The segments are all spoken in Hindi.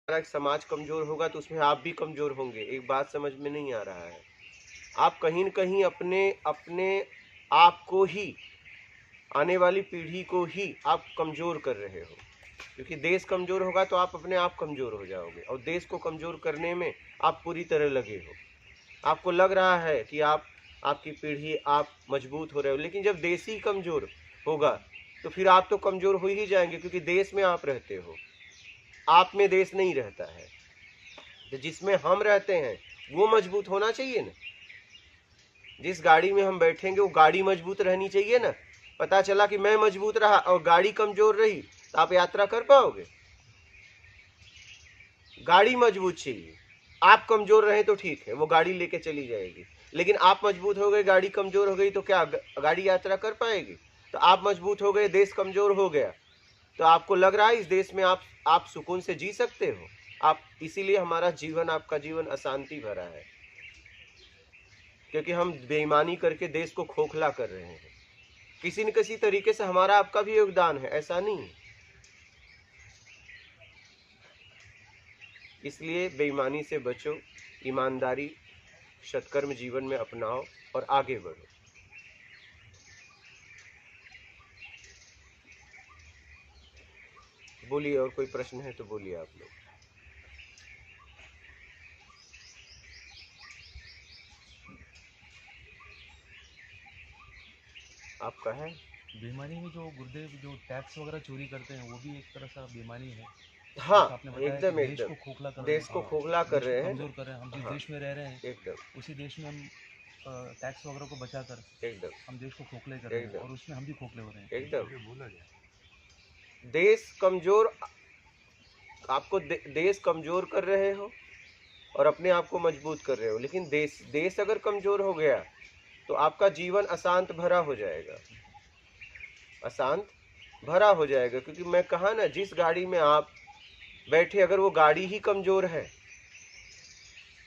हमारा समाज कमजोर होगा तो उसमें आप भी कमजोर होंगे। एक बात समझ में नहीं आ रहा है, आप कहीं न कहीं अपने अपने आप को ही, आने वाली पीढ़ी को ही आप कमजोर कर रहे हो, क्योंकि देश कमजोर होगा तो आप अपने आप कमजोर हो जाओगे, और देश को कमजोर करने में आप पूरी तरह लगे हो। आपको लग रहा है कि आपकी पीढ़ी, आप मजबूत हो रहे हो, लेकिन जब देश ही कमजोर होगा तो फिर आप तो कमजोर हो ही जाएंगे, क्योंकि देश में आप रहते हो, आप में देश नहीं रहता है। तो जिसमें हम रहते हैं वो मजबूत होना चाहिए ना। जिस गाड़ी में हम बैठेंगे वो गाड़ी मजबूत रहनी चाहिए ना। पता चला कि मैं मजबूत रहा और गाड़ी कमजोर रही तो आप यात्रा कर पाओगे? गाड़ी मजबूत चाहिए। आप कमजोर रहे तो ठीक है, वो गाड़ी लेके चली जाएगी, लेकिन आप मजबूत हो गए, गाड़ी कमजोर हो गई तो क्या गाड़ी यात्रा कर पाएगी? तो आप मजबूत हो गए, देश कमजोर हो गया, तो आपको लग रहा है इस देश में आप सुकून से जी सकते हो? आप, इसीलिए हमारा जीवन, आपका जीवन अशांति भरा है, क्योंकि हम बेईमानी करके देश को खोखला कर रहे हैं। किसी न किसी तरीके से हमारा आपका भी योगदान है, ऐसा नहीं है। इसलिए बेईमानी से बचो, ईमानदारी, सत्कर्म जीवन में अपनाओ और आगे बढ़ो। बोलिए, और कोई प्रश्न है तो बोलिए आप लोग। आपका है? बीमारी में जो गुर्दे जो टैक्स वगैरह चोरी करते हैं वो भी एक तरह से बीमारी है। हाँ, आपने बताया एकदम कि देश एकदम को खोखला कर रहे देश हैं, को खोखला कर रहे हैं, कमजोर कर रहे हैं। हम जिस हाँ, देश में रह रहे हैं एकदम उसी देश में हम टैक्स वगैरह को बचाकर एकदम हम देश को खोखले कर रहे हैं, एकदम और उसमें हम भी खोखले हो रहे हैं। एकदम देश कमजोर, आपको देश कमजोर कर रहे हो और अपने आप को मजबूत कर रहे हो, लेकिन देश अगर कमजोर हो गया तो आपका जीवन अशांत भरा हो जाएगा, अशांत भरा हो जाएगा। क्योंकि मैं कहा ना, जिस गाड़ी में आप बैठे, अगर वो गाड़ी ही कमजोर है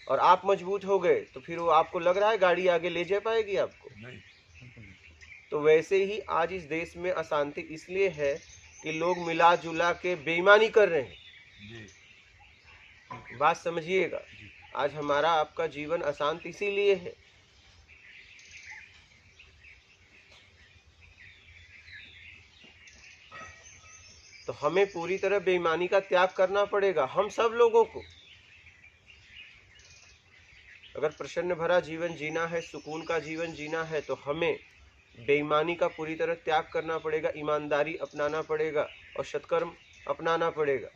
और आप मजबूत हो गए तो फिर वो, आपको लग रहा है गाड़ी आगे ले जा पाएगी आपको? नहीं। तो वैसे ही आज इस देश में अशांति इसलिए है कि लोग मिला जुला के बेईमानी कर रहे हैं। बात समझिएगा, आज हमारा आपका जीवन अशांत इसीलिए है। तो हमें पूरी तरह बेईमानी का त्याग करना पड़ेगा, हम सब लोगों को। अगर प्रसन्न भरा जीवन जीना है, सुकून का जीवन जीना है, तो हमें बेईमानी का पूरी तरह त्याग करना पड़ेगा, ईमानदारी अपनाना पड़ेगा और सत्कर्म अपनाना पड़ेगा।